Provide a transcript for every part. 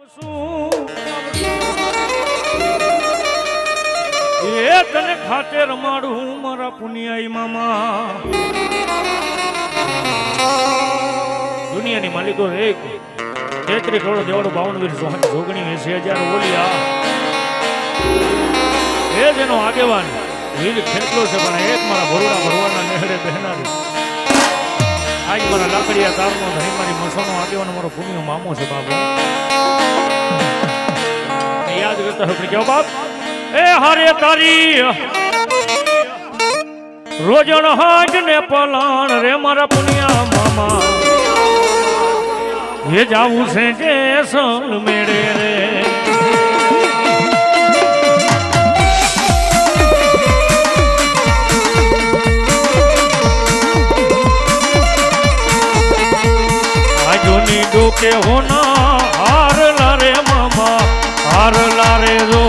એ તને ખાતે રમાડું મારા પુનિયાઈ મામા. દુનિયાની માલિકો એક 33 કરોડ દેવાળો 52 વીર જોગણી 80,000 ઓલિયા એ જેનો આગેવાન વીર ખેતલો છે પણ એક મારા ભરોડા ભરવાના નહેરે બહેનારી આજ મારા લાકડિયા તારનો ધણી મારી મસોનો આગેવાન મારો પુનિયો મામો છે બાબુ. યાદ કરતા હોય કેવો બાપ એ હારે તારી રોજણ હાજ ને પલાણ રે મારા પુનિયા મામા એ જાવું છે જે સંગ મેળે રે આજોની ડોકે હોના હાર લારે મામા હાર લારે રો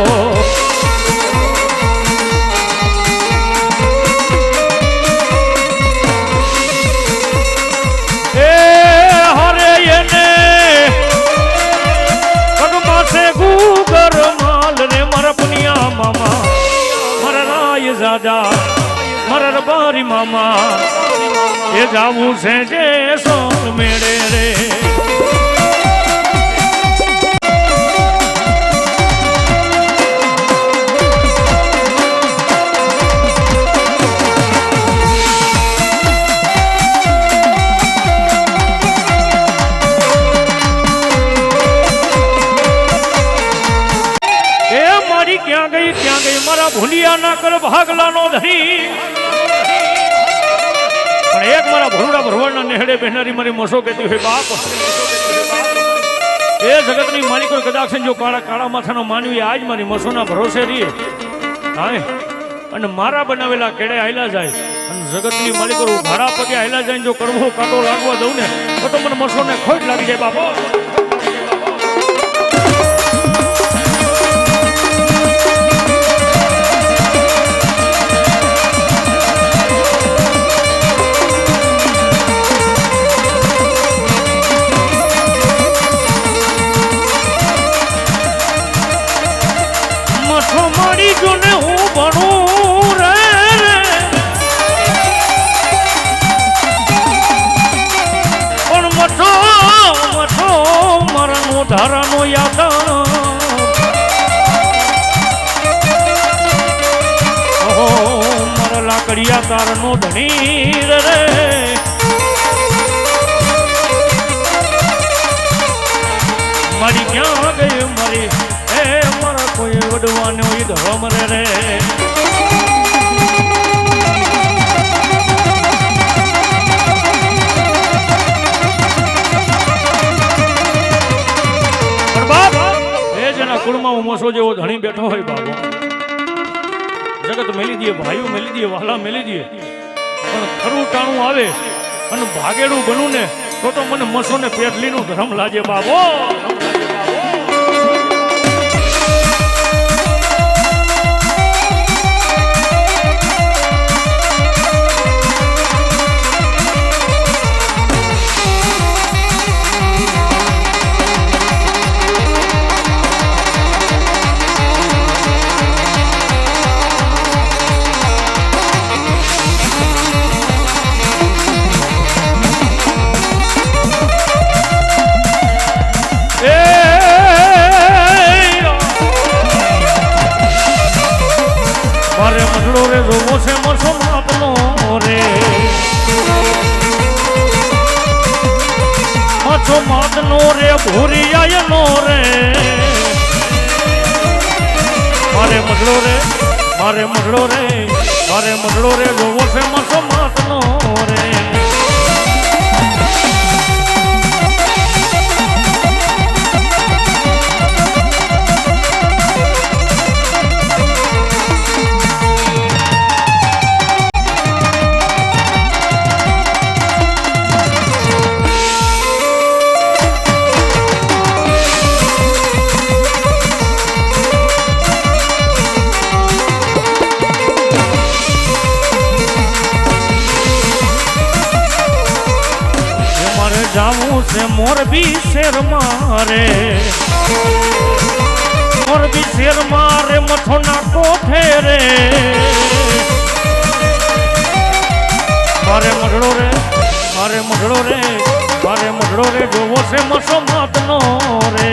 મારા રબારી મામા એ જાવું છે જે સોન મેળે રે ક્યાં ગઈ મારા ભૂલિયા ના કર ભાગલાનો ધણી પણ એક મારા ભરૂડા ભરવાડના નેહડે બહેનારી મારી મસો કહેતી હોય બાપ એ જગતની માલિકો કદાચ જો કાળા કાળા માથાનો માનવી આજ મારી મસોના ભરોસે રહી હા અને મારા બનાવેલા કેડે હાલ્યા જાય અને જગતની માલિકો ભાડા પગે હાલ્યા જાય જો કરવો કાંટો લાગવા દઉં ને તો મને મસોને ખોટ લાગી જાય બાપો. જોને હું ભણું રે પણ મઠો મઠો મારાનો ધારાનો યાદ મારા લાકડિયા તારનો ધણી રે મારી ક્યાં ગઈ મારી એ મારા કોઈ વડવાનો ઈદ હમરે રે એ જેના કુળમાં હું મોસો જેવો ધણી બેઠો હોય બાબો જગત મેલી દે ભાઈઓ મેલી દે વાલા મેલી દે પણ ખરું ટાણું આવે અને ભાગેડું બનું ને તો મને મસો ને પેટલીનું ધર્મ લાગે બાબો. મારે મગડો રે રોવો છે મસો માપનો રે મસો માતનો રે ભૂરિયાનો રે મારે મગડો રે મારે મગડો રે મારે મગડો રે રોવો છે મસો માતનો રે જાવું છે મોરબી શેર મારે ઘેર મારે મઠો ના કોઠે રે મારે મઢડો રે મારે મઢડો રે મારે મઢડો રે જોવો છે મસો માતનો રે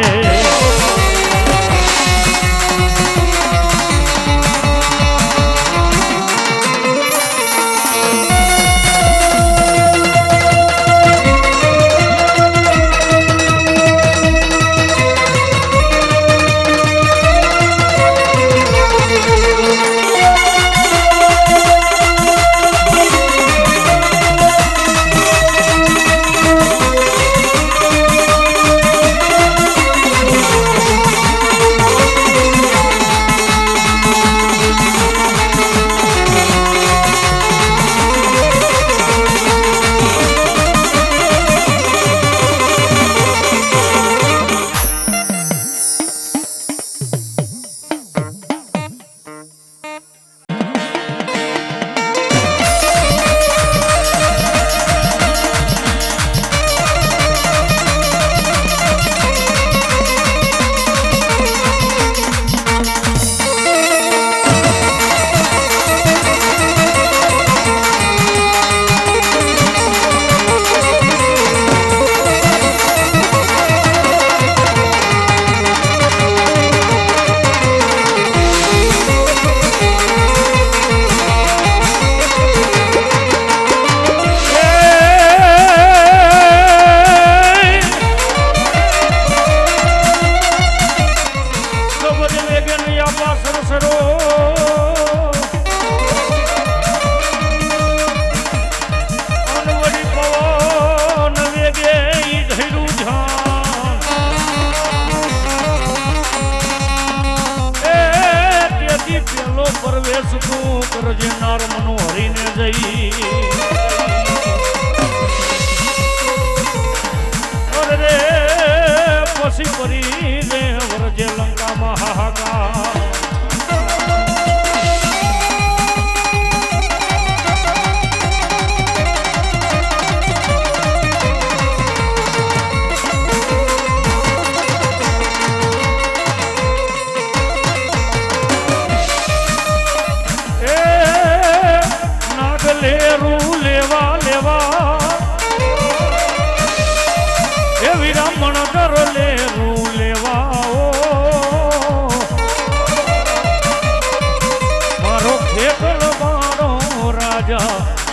પરવેશ તું કરજે નાર મનો હરીને જઈ અરે રે પછી પરી રે વરજે લંકામાં હાહાકાર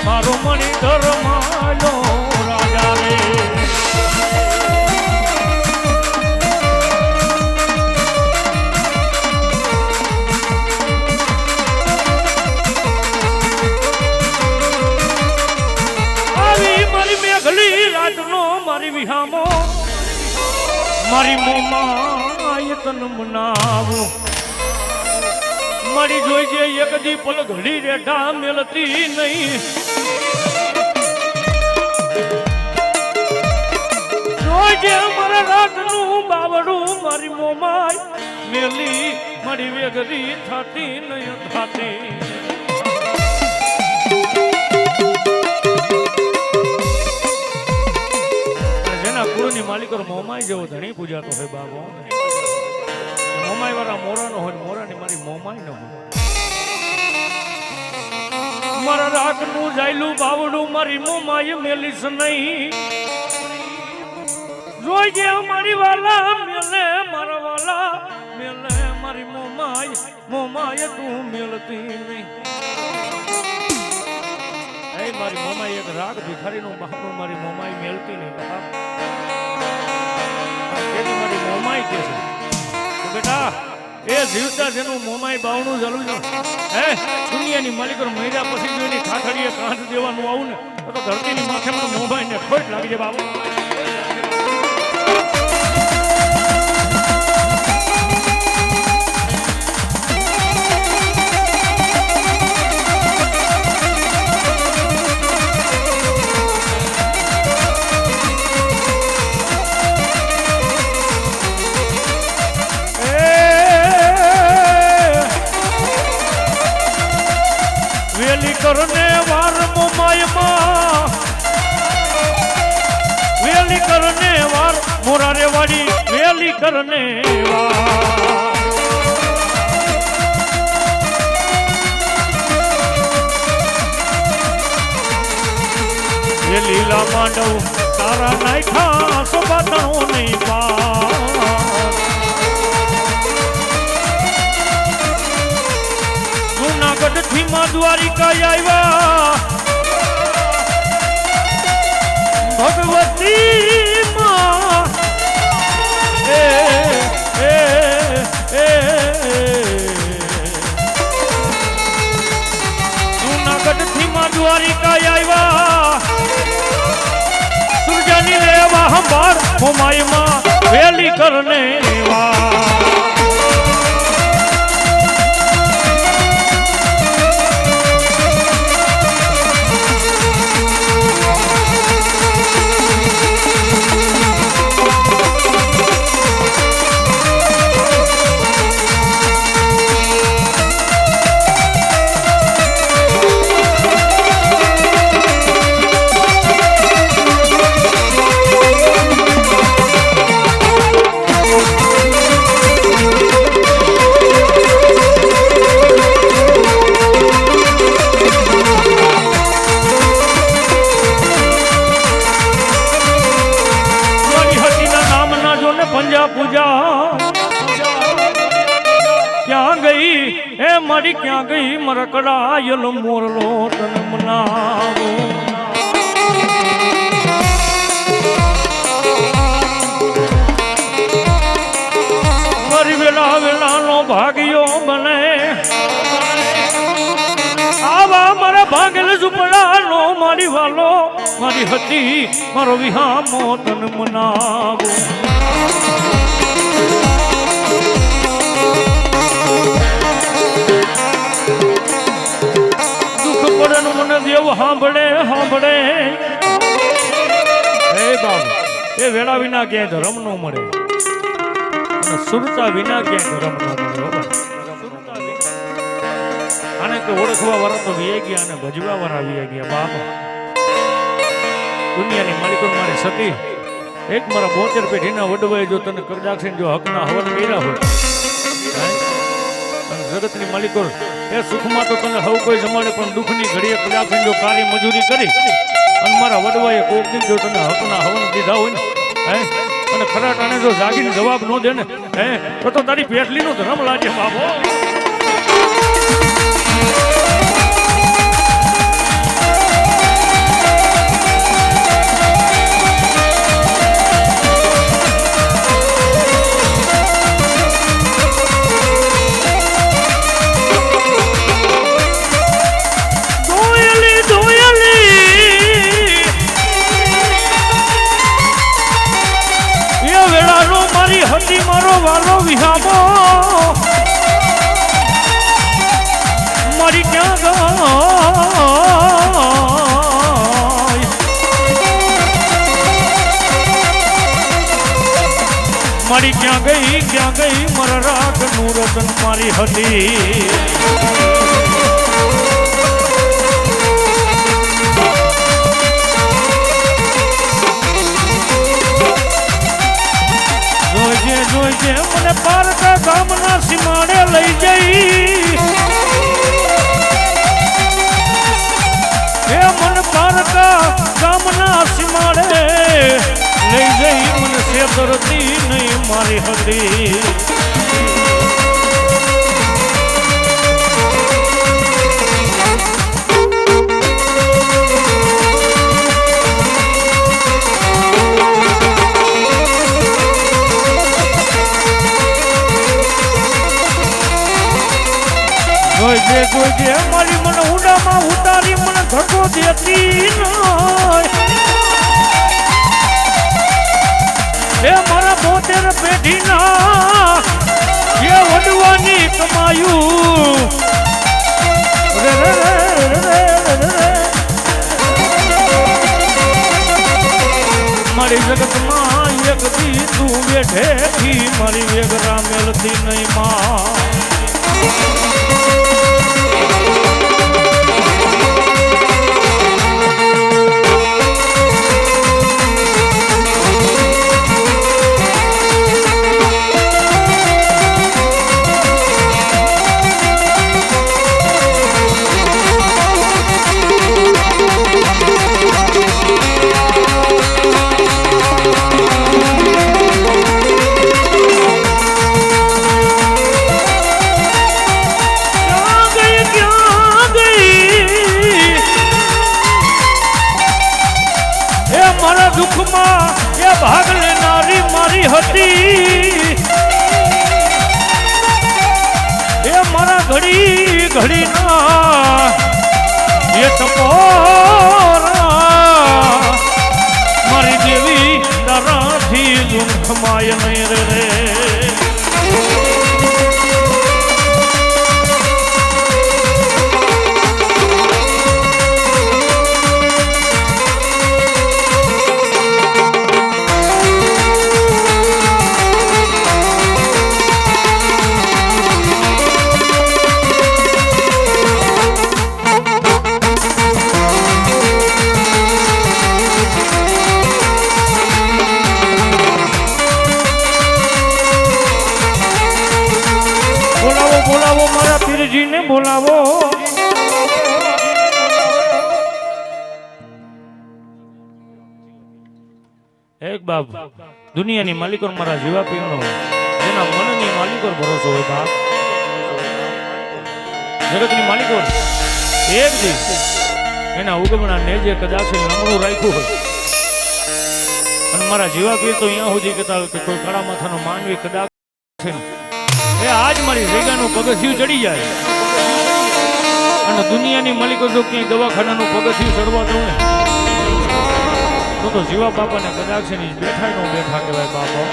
મારો મણિધર માયો રાજા રે આવી મારી મેઘલી રાતનો મારી વિહામો મારી મોમાય તન મનાવો મારી જોઈજે એક દી પલ ઘડી રેઠા મેલતી નહીં જોઈજે મારા રાતનું બાવડું મારી મોમાય મેલી મારી વેગરી થાતી નહીં થાતી જેના કુળની માલિકો મોમાય જેવો ધણી પૂજાતો હોય બાબો મોમાઈ વાળા મોરાનો હોય મોરાની મારી મોમાઈ ન હોય મારા રાતનું જાયલું બાવડું મારી મોમાઈ મેલીશ નહીં જોઈજે મારી વાલા મેલે મારા વાલા મેલે મારી મોમાઈ તું મેલતી નહીં એ મારી મોમાઈ એક રાગ ભિખારીનું બાપનું મારી મોમાઈ મેલતી નહીં બાપ એની મારી મોમાઈ કે છે બેટા એ જીવતા જેનું મોમાઈ બાવણું ચાલુ છે હે દુનિયાની માલિકો મહિના પછી જો એની ખાખડીએ કાંઠ દેવાનું આવું ને તો ધરતીની માથેમાં મોમાઈ ને ખોટ લાગી જાય બાબુ કરને વાર મોમાયમાં વેલી કરને વાર મોરારે વાડી વેલી કરને વાર લીલા માંડવ તારા નાખ્યા સોબાતણો નહીં પાર જૂનાગઢ થી માં દ્વારિકા આવ્યા ભગવતી માં જૂનાગઢ થી માં દ્વારિકા આવ્યા સુરજાની લેવા હંભાર હોમાઈમાં વેલી કરને વા મારી ક્યાં ગઈ મરકડાયલ મોરલો તન મનાવો મારી વેલા વેલાનો ભાગ્યો બને આવા મારા ભાગેલ ઝૂંપડાનો મારી વાલો મારી હતી મારો વિહામો તન મનાવો મને દેવ સાંભળે સાંભળે હે બાબુ એ વેળા વિના ક્યાંય ધર્મ ન મળે અને સુરતા વિના ક્યાંય ધર્મ ન મળે આને કે ઓળખવા વાળા તો વી ગયા અને ભજવા વાળા વી ગયા બાબા દુનિયાની માલિકો મારી સતી એક મારા 72 પેઢીના વડવાએ જો તને કરદાક્ષી જો હકના હવન કર્યા હોય જગતની માલિકો એ સુખમાં તો તને હવ કોઈ જમાડે પણ દુઃખની ઘડીએ કદાચ જો કારી મજૂરી કરી અને મારા વડવાએ કોક દી જો તને હકના હવન દીધા હોય ને હે અને ખરા ટાણે જો જાગીને જવાબ ન દે ને હે તો તારી પેટલીનો ધર્મ લાગે બાબો હતી મારો વાલો વિહામો મારી ક્યાં ગઈ મારી ક્યાં ગઈ મારા રાગ નું રતન મારી હતી જોઈજે મને પારકા ગામના સીમાડે લઈ જઈ હે મને પારકા ગામના સીમાડે લઈ જઈ મને સેદરતી નહીં મારી હતી જોઈજે મારી મને ઊંડામાં ઉતારી મને ધક્કો દેતી એ મારા 72 પેઢીના જે વડવાની કમાયું મારી જગતમાં એક દી તું બેઠેથી મારી વેગરા મેલતી નહીં માં ઘડી ના એ તપોરા મારી દેવી તારાથી ઝુમખમાય નહીં રે બોલાવો મારા પીરજીને બોલાવો એક બાપ દુનિયાની માલિકો મારા જીવા પીરનો જેના મનની માલિકો ભરોસો હોય બાપ જગતની માલિકો એક દિવસ એના ઉગમણા ને જે કદાચ નમણું રાખ્યું હોય અને મારા જીવા પીર તો અહીંયા સુધી કહેતા હોય કે કોઈ કાળા માથાનો માનવી કદાચ છે એ આજ મારી રેગાનું પગથિયું ચડી જાય અને દુનિયાની માલિકો જો ક્યાંય દવાખાનાનું પગથિયું ચડવા દઉં ને તો જીવા બાપાને કદાચ ની બેઠા નો બેઠા કહેવાય બાપા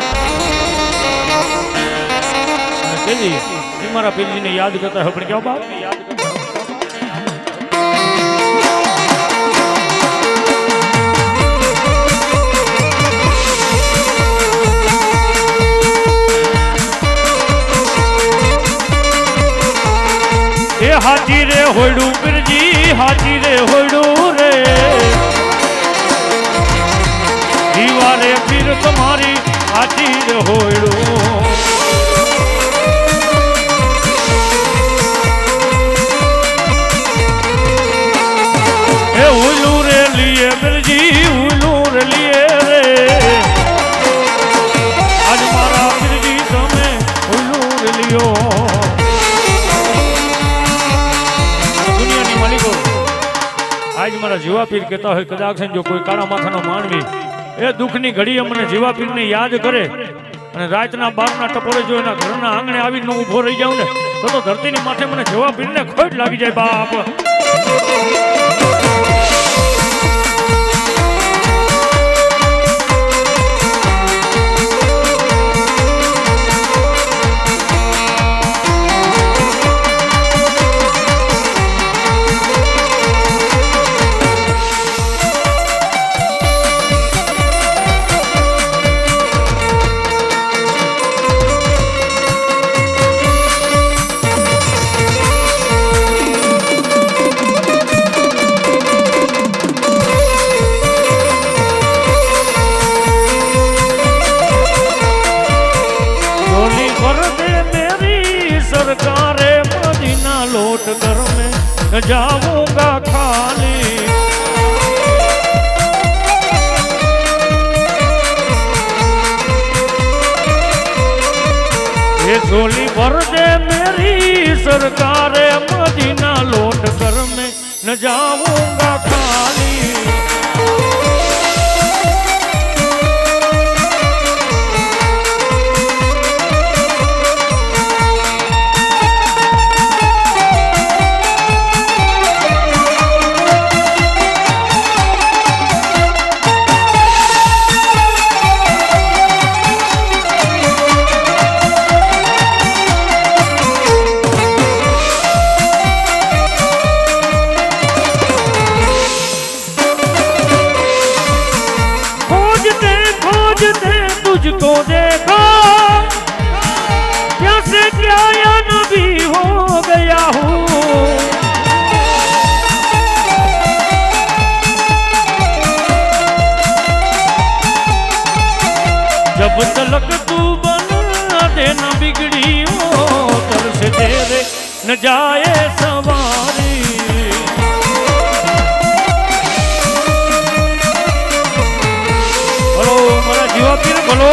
અને તેજી એ મારા પીરજીને યાદ કરતા હોય પણ કેવા બાપ યાદ કરતા હાજી રે હોયડું પીરજી હાજી રે હોયડું રે દીવારે પીર તમારી હાજી રે હોયડું એ હુલું રે લીએ પીરજી હુલું રે લીએ રે આજ મારા પીરજી તમે હુલું રે લિયો આજ મારા જીવા પીર કહેતા હોય કદાચ જો કોઈ કાળા માથાનો માનવી એ દુઃખની ઘડીએ મને જીવા પીરને યાદ કરે અને રાતના 12 ના ટપોરે જો એના ઘરના આંગણે આવીને ઊભો રહી જાઉં ને તો ધરતીની માથે મને જીવા પીરને ખોટ લાગી જાય બાપ सरकारे मदीना लौट कर मैं जाऊंगा खाली ये झोली भर दे मेरी सरकारे मदीना लौट कर मैं न जाऊंगा खाली तुझको देखा कैसे क्या या नबी हो गया हूँ जब तलक तू बना देना बिगड़ी हो तर से तेरे न जाए सवारी बोलो मारा जीवा पीर बोलो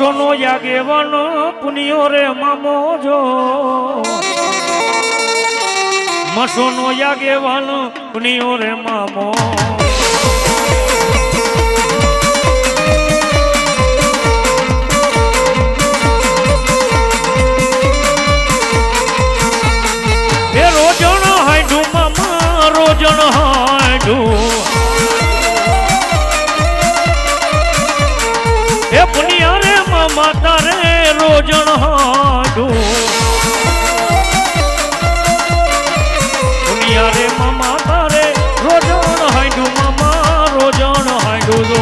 મસોનો યાગેવાનો પુનિયો રે મામો જો મસોનો યાગેવાનો પુનિયો રે મામો એ રોજણ હાંડું મામા રોજણ હાંડું એ પુનિયા રે મામા તારે રોજણ હાંડું પુનિયા રે મામા તારે રોજણ હાંડું મામા રોજણ હાંડું જો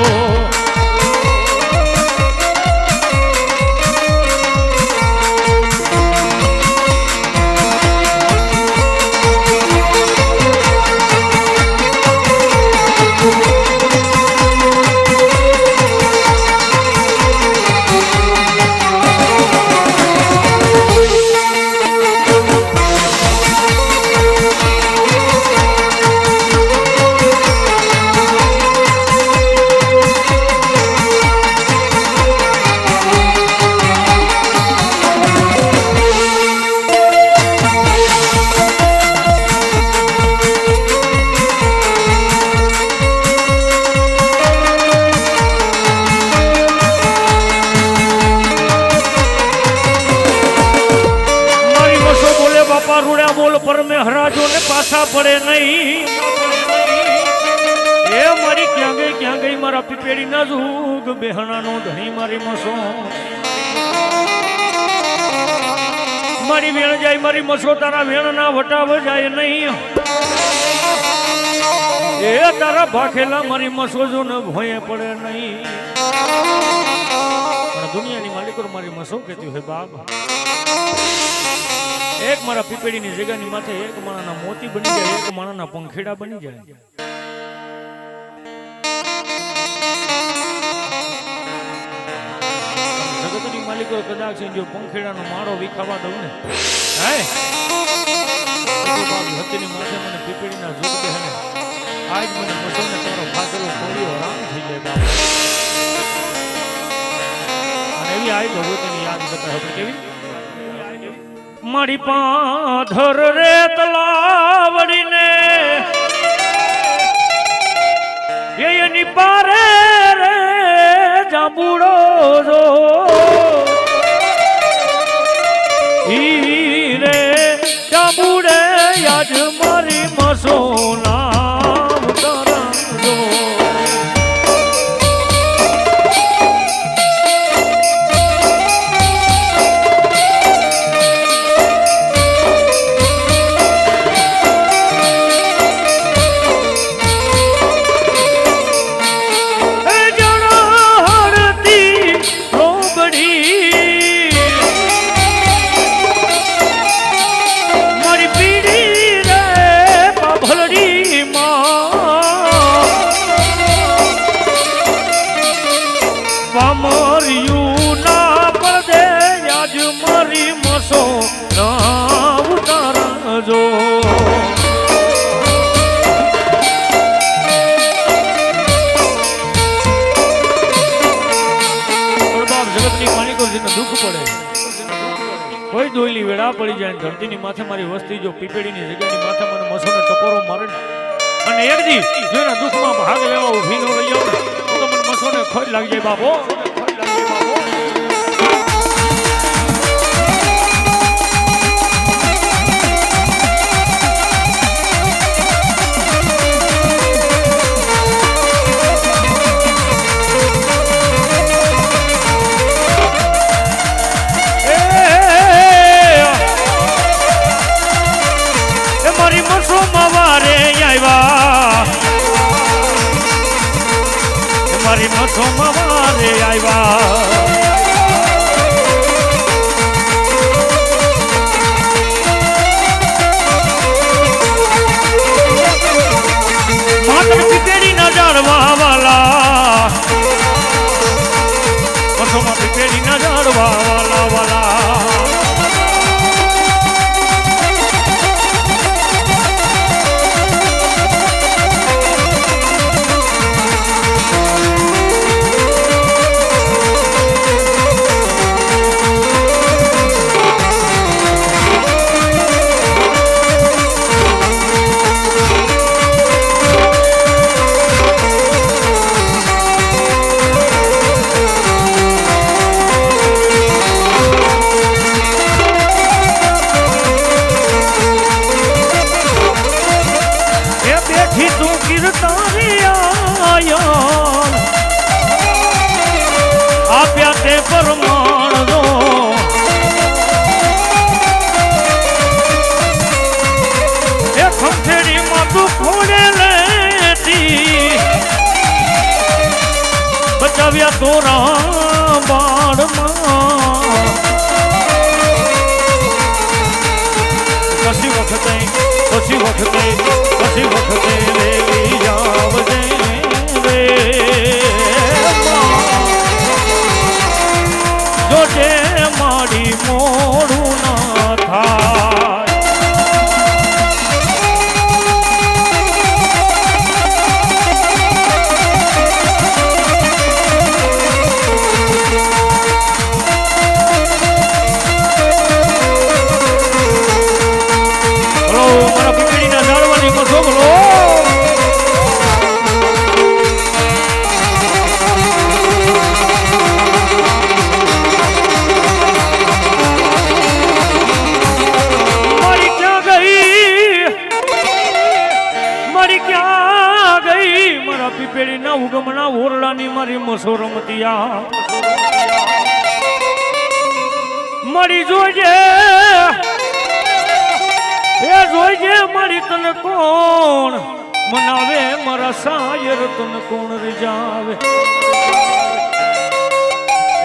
પાછા પડે નહીં એ મારી ક્યાં ગઈ મારા પીપેડી ના જુગ બેહણાનો ધણી મારી મસો મારી વેણ જાય મારી મસો તારા વેણ ના વટાવ જાય નહીં એ તારા ભાખેલા મારી મસો જો ને ભોયે પડે નહીં પણ દુનિયાની માલિકો મારી મસો કહેતી હોય બાપ એક મારા પીપેડીની જગ્યાની માથે એક માણાના મોતી બની જાય એક માણાના પંખેડા બની જાય જગતની માલિકો કદાચ જો પંખેડાનો માળો વિખાવા દઉં ને હે હતીની માથે મને પીપેડીના જોગ કહે ને આજ મને મસોને તારો ફાટેલો ખોલ્યો રામ થઈ જાય બાપ અને એવી આઈ ભગવતીની યાદ કરતા હવે કેવી મારી પાધર રે તલાવડીને એની પારે રે જાંબુડો જો ઈ રે જાંબુડે આજ મારી મસોના ઉતરજો કોઈ દોયલી વેળા પડી જાય ધરતીની માથે મારી વસ્તી જો પીપેડીની જગ્યાની માથે મને મસોને ટપોરો મારે અને એક દી જોઈને દુઃખમાં ભાગ લેવા ઊભી ન રહી જાવ તો મને મસોને ખોટ લાગી જાય બાપો મારી મસો મારે આવ્યા માત્ર પીપેડી ના જાળવા વાલા મસોમાં પીપેડી ના જાળવા વાલા વાલા તોરા બાળમાં કશી વખતે રેલી આવજે રે જોજે મારી મોડું ના થાય પીપેડીના ઉગમના ઓરડાની મારી મસો રમતિયા મળી જોજે એ જોજે મારી તને કોણ મનાવે મારા શાયર તને કોણ રીજાવે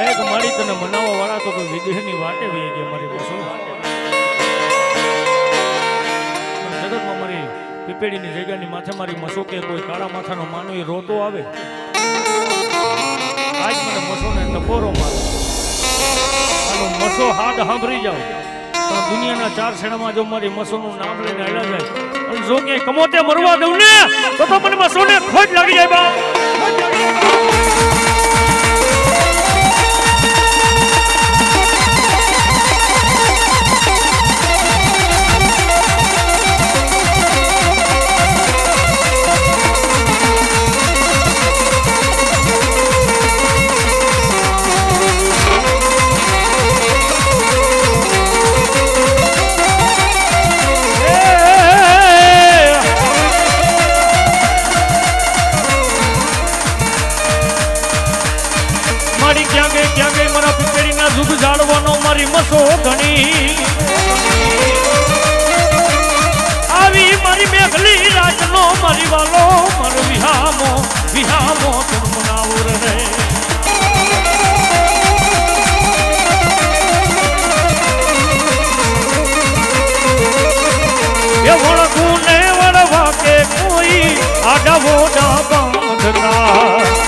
એક મારી તને મનાવવા વાળા તો કોઈ વિદેહની વાટે વી ગયા મારી મસો જગતમાં મારી પીપેડીની જગ્યાની માથે મારી મસો કે કોઈ કાળા માથાનો માનવી રોતો આવે આજ મને મસોને ટપોરો મારે આનો મસો હાથ સાંભળી જાવ પણ દુનિયાના ચાર છેડામાં જો મારી મસોનું નામ લઈને આવ્યા જાય અને જો કે કમોતે મરવા દઉં ને તો મને મસોને ખોટ લાગી જાય બા મારી મસો ધણી આવી મારી મેઘલી રાતનો મારી વાલો મારો વિહામો તું મનાવો રે એ વળગું ને વળવા કે કોઈ આડાવો ડા બાંધતા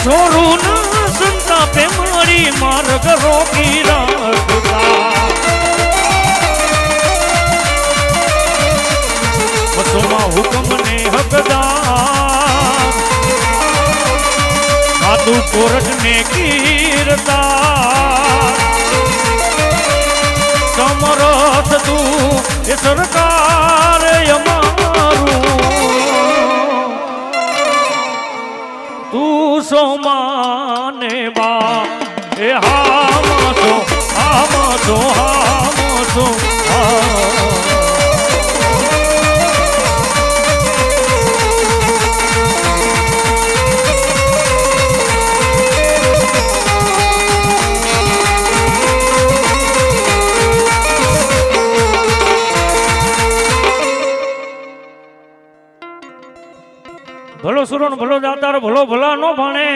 છોરું ના સંતાપે મારી માર્ગ રોકી રાખતા બસોમાં હુકમ ને હકદાર સાધુ કોરટ ને કીર્તા સમરથ તું એ સરકાર અમારું તું સોમાને બા એ હામો છો ભલો સુરો ભલો દાતાર ભલો ભલા નો ભાણે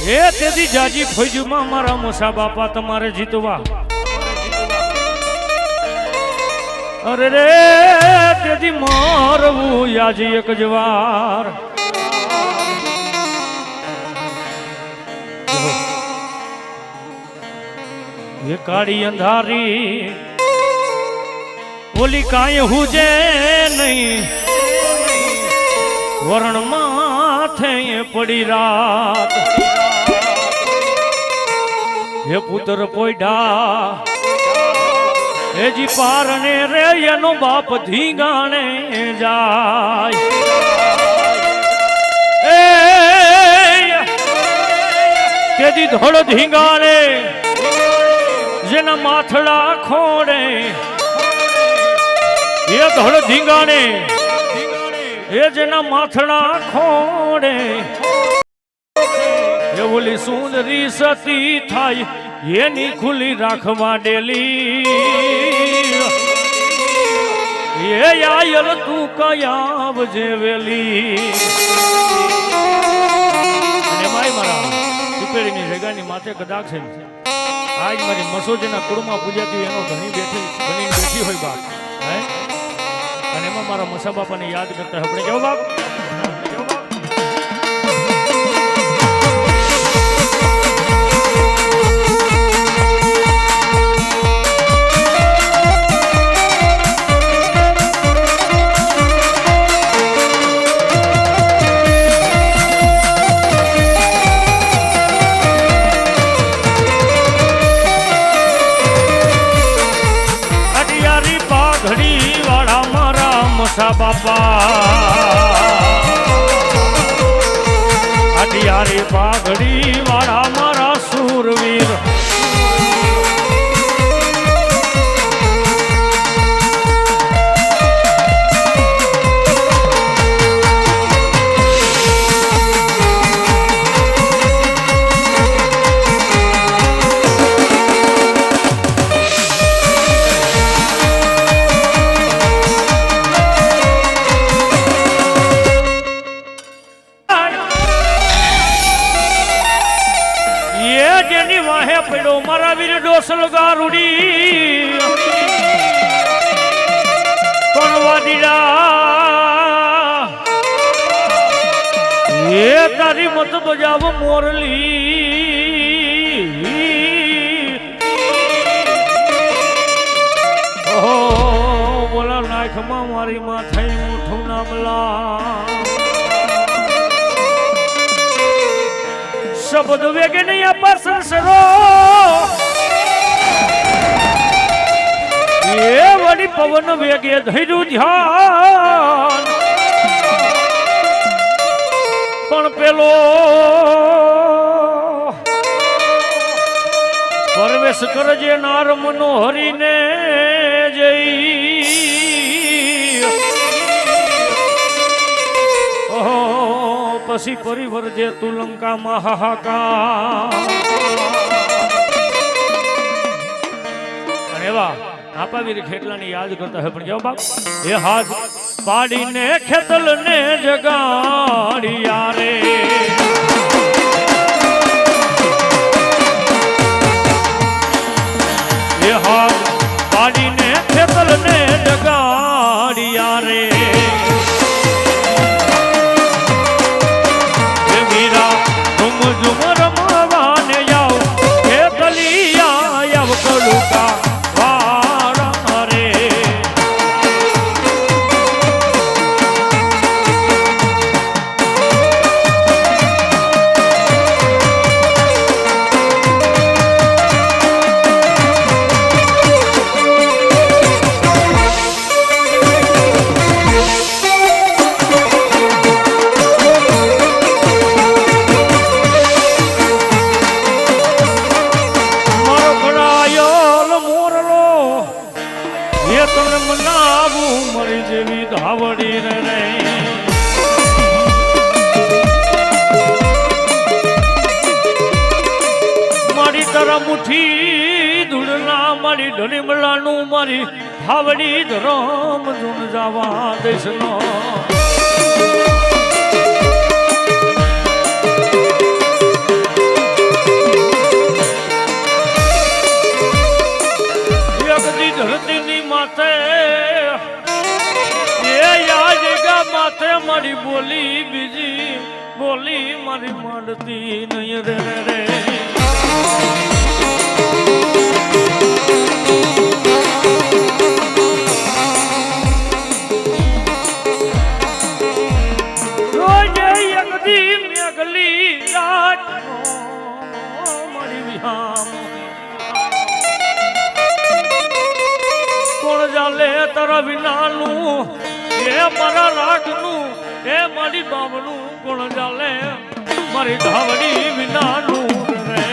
એ તેથી જાજી ફોજમાં મારા મોસા બાપા તમારે જીતવા અરે રે તેથી મારવું યાજી એક જવાર એ કાળી અંધારી ઓલી કાંઈ હુજે નહીં વરણ માથે પડી રાત હે પુત્ર પોઈડા હેજી પારને રે એનો બાપ ધીંગાણે જાય એ તેદી ધોળ ધીંગાણે જેના માથડા ખોડે એ ધોળ ધીંગાણે એ જેના માથડા ખોડે એ ઓલી સુંદરી સતી થાય એની ખુલ્લી રાખવા ડેલી એ આયલ તું કયાબ જેવેલી અને મારા પીપળીની જગાની માથે કદાચ છે આજ મારી મસોજીના કુળમાં પૂજાતી એનો ઘણી બેઠી હોય બાપ હે અને એમાં મારા મસા બાપાને યાદ કરતા આપણે કેવો બાપ બાપા અટિયારે પાઘડી વાળા મારા સુરવીર મારા વીર ડોસલ ગારુડી કોણ વાદીડા એ તારી મત બજાવ મોરલી ઓહો બોલા નાખમાં મારી માથે મુઠું નામલા શબ્દ વેગે નહીં આપા સંસરો એ વળી પવન વેગે ધૈર્યું ધ્યાન પણ પેલો પરવેશ કરજે નાર મનોહરીને જઈ ઓહો પછી પરિવર્જે તું લંકામાં હાહાકાર અને એવા આપાવીર ખેટલાની યાદ કરતા હોય પણ કેવો બાપ એ હાથ પાડીને ખેતલ ને જગાડિયા રે એ હાથ પાડીને ખેતલ ને જગાડિયા રે ઝુમ રમવાને આવ હે કલિયા આવ કલુકા વાળા રે મુઠી ધૂળના મારી ઢળીમલાનું મારી ભાવડી ધરમ ધૂન જવા દેશનો એકદી ધરતીની માથે એ યાજગા માથે મારી બોલી બીજી બોલી મારી માંડતી નહીં રે રે રોજે એકદી મેઘલી રાત મારી વિહામ કોણ જાલે તારા વિનાનું એ મારા રાખનું એ મારી બાબનું કોણ જાલે મારી ધાવડી વિનાનું રે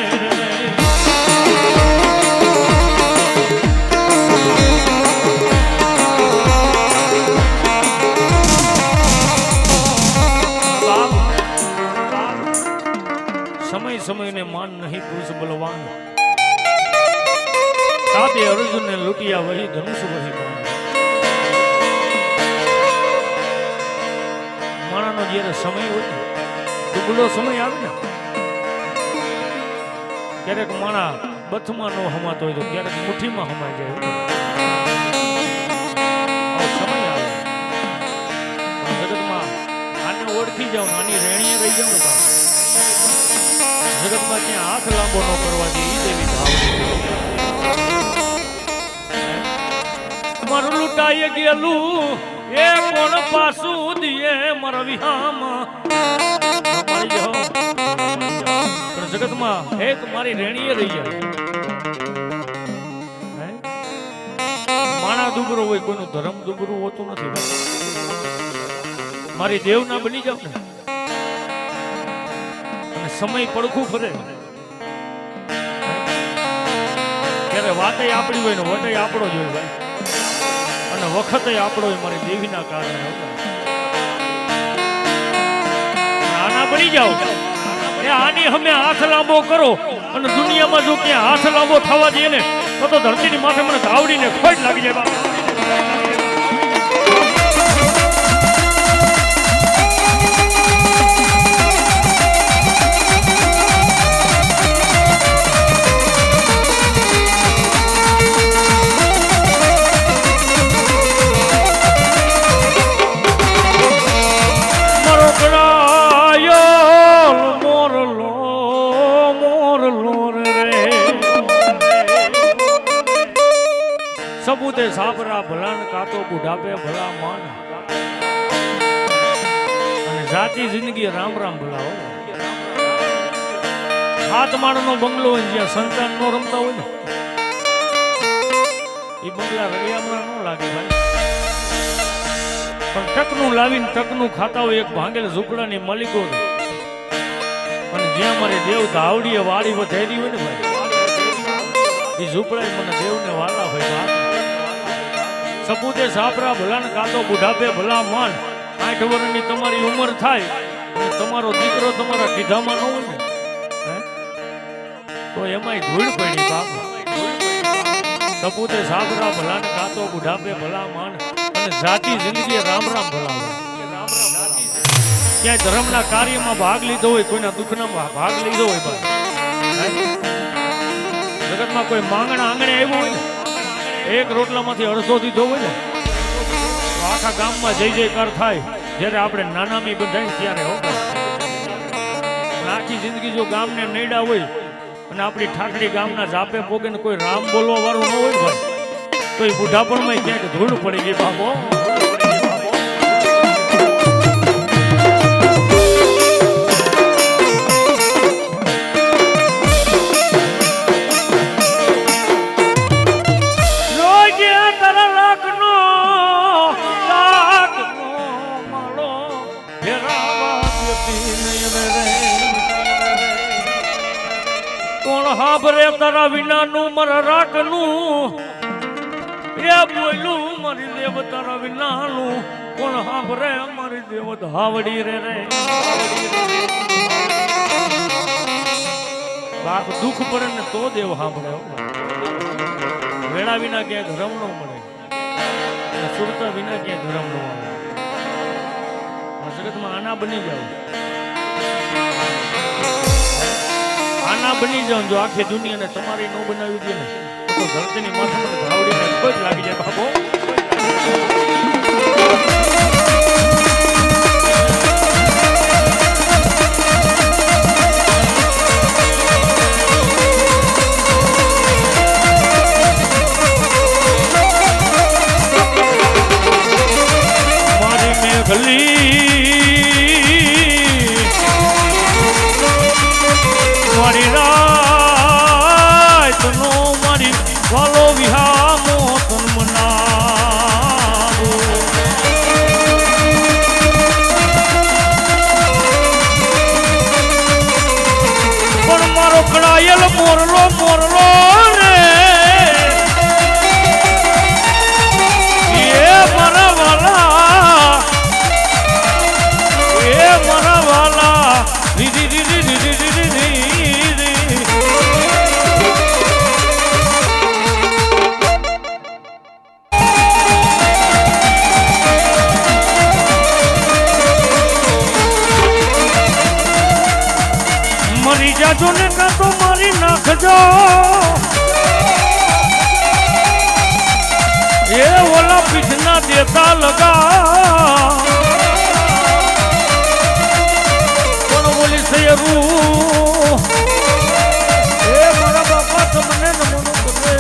સમયને માન નહીં પુરુષ બલવાન તાતે અર્જુન ને લૂટિયા વહી ધનુષ વહી માણાનો જ્યારે સમય હોય ને દુબળો સમય આવે ને ક્યારેક માણા બથમાં ન હમાતો હોય તો ક્યારેક મુઠ્ઠીમાં હમાઈ જાય આવો સમય આવે જગતમાં આને ઓળખી જાવ આની રેણીએ રહી જાવ ને જગતમાં ત્યાં હાથ લાંબો ન કરવા દે ઈ દેવી ભાવ મારું લૂંટાઈ ગયેલું એ કોણ પાછું દિયે મારા વિહામાં મારી જાઓ પણ જગતમાં એક મારી રેણીએ રહી જાય માણા દુબરો હોય કોઈનું ધર્મ દુબરું હોતું નથી મારી દેવ ના બની જાવ ને અને સમય પડખું ફરે ત્યારે વાતે આપણી હોય ને વટે આપણો જ હોય ભાઈ અને વખતે આપણો મારી દેવીના કારણે આના બની જાઓ આની અમે હાથ લાંબો કરો અને દુનિયામાં જો ક્યાં હાથ લાંબો થવા દઈએ ને તો ધરતીની માથે મને ધાવડીને ખોટ લાગી જાય સબૂતે સાબરા ભલાન કાતો બુઢાપે ભલા માન અને જાતી જિંદગી રામ રામ ભલાઓ હાથ માળનો બંગલો હોય જ્યાં સંતાન નો રમતા હોય ને એ બંગલા રળિયામણા ન લાગે ભાઈ પણ ટકનું લાવીને ટકનું ખાતા હોય એક ભાંગેલ ઝૂંપડાની માલિકો અને જ્યાં મારે દેવ ધાવડીએ વાડી વધેરી હોય ને ભાઈ એ ઝૂંપડા મને દેવને વાલા હોય સપૂતે સાપરા ભલાન કાતો બુઢાપે ભલા માન 8 વર્ષની તમારી ઉંમર થાય અને તમારો દીકરો તમારા કીધામાં ન હોય ને તો એમાંય ધૂળ પડી બાપ સપૂતે સાપરા ભલાન કાતો બુઢાપે ભલા માન અને જાતિ જિંદગી રામ રામ ભલા ક્યાંય ધર્મના કાર્યમાં ભાગ લીધો હોય કોઈના દુઃખના ભાગ લીધો હોય જગતમાં કોઈ માંગણા આંગણે આવ્યું હોય ને એક રોટલામાંથી અડધો દીધો હોય ને તો આખા ગામમાં જય જયકાર થાય જ્યારે આપણે નાનામી બંધાય ત્યારે આખી જિંદગી જો ગામને નડ્યા હોય અને આપણી ઠાઠડી ગામના જાપે પોગે ને કોઈ રામ બોલવા વાળું ન હોય ભાઈ તો એ બુઢાપણમાં ક્યાંક ધૂળ પડી ગઈ બાબો હાભરે તારા વિનાનું મારા રાખનું એ બોલું મારી દેવ તારા વિનાનું કોણ હાભરે મારી દેવ ધાવડી રે બાપ દુઃખ પડે ને તો દેવ હાભરે વેળા વિના ક્યાંય ધર્મ ન મળે અને સુરતા વિના ક્યાંય ધર્મ ન આવે જગતમાં આના બની જાવ આના બની જાવ જો આખી દુનિયાને તમારી નો બનાવી દે ને તો ધરતીની માથે મને ધાવડીને ખોટ લાગી જાય બાબો મારી મેઘલી મારી રાત નો મારી વાલો વિહામો તન મનાવો પણ મારો કડાયેલ મોરલો મોરલો રે એ મારા વાલા રીધી રીધી રીધી મરી જાજો ને કાં તો મારી નાખજો એ ઓલા પીઠના દેતા લગા પણ ઓલી સૈયરું એ મારા બાપા તમને નમોનો કરે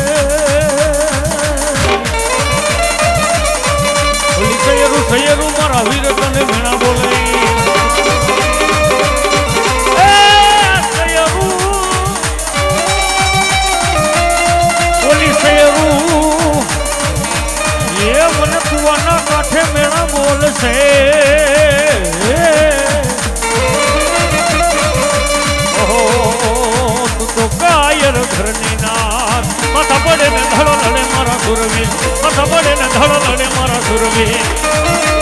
ઓલી સૈયરું મારા વીર તને ભેણા બોલે મને કુવાના કાંઠે મેળા બોલશે ઓહો તું તો કાયર ઘરની નાર માથા પડે ને ધડો લડે મારા સુરવીર માથા પડે ને ધડો લડે મારા સુરવીર